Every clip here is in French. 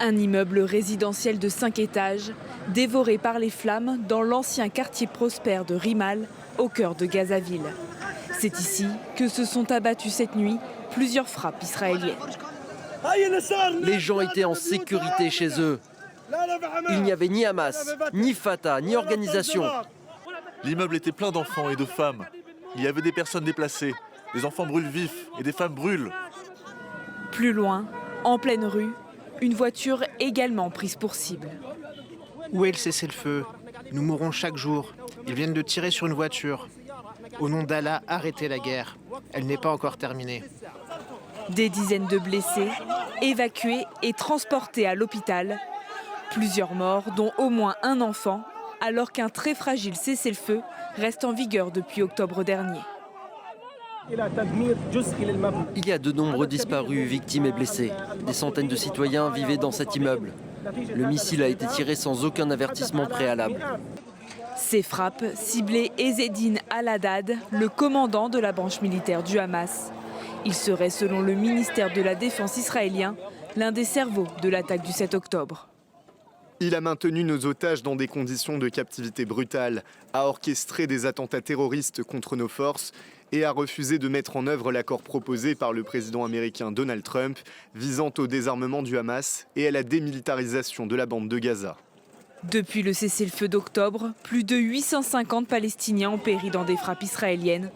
Un immeuble résidentiel de 5 étages, dévoré par les flammes dans l'ancien quartier prospère de Rimal, au cœur de Gazaville. C'est ici que se sont abattues cette nuit plusieurs frappes israéliennes. Les gens étaient en sécurité chez eux. Il n'y avait ni Hamas, ni Fatah, ni organisation. L'immeuble était plein d'enfants et de femmes. Il y avait des personnes déplacées. Des enfants brûlent vifs et des femmes brûlent. Plus loin, en pleine rue, une voiture également prise pour cible. Où est le cessez-le-feu? Nous mourrons chaque jour. Ils viennent de tirer sur une voiture. Au nom d'Allah, arrêtez la guerre. Elle n'est pas encore terminée. Des dizaines de blessés, évacués et transportés à l'hôpital. Plusieurs morts, dont au moins un enfant, alors qu'un très fragile cessez-le-feu reste en vigueur depuis octobre dernier. Il y a de nombreux disparus, victimes et blessés. Des centaines de citoyens vivaient dans cet immeuble. Le missile a été tiré sans aucun avertissement préalable. Ces frappes ciblaient Ezzedine Al-Haddad, le commandant de la branche militaire du Hamas. Il serait, selon le ministère de la Défense israélien, l'un des cerveaux de l'attaque du 7 octobre. Il a maintenu nos otages dans des conditions de captivité brutale, a orchestré des attentats terroristes contre nos forces et a refusé de mettre en œuvre l'accord proposé par le président américain Donald Trump visant au désarmement du Hamas et à la démilitarisation de la bande de Gaza. Depuis le cessez-le-feu d'octobre, plus de 850 Palestiniens ont péri dans des frappes israéliennes.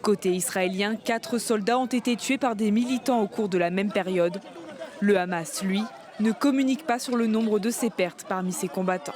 Côté israélien, 4 soldats ont été tués par des militants au cours de la même période. Le Hamas, lui, ne communique pas sur le nombre de ses pertes parmi ses combattants.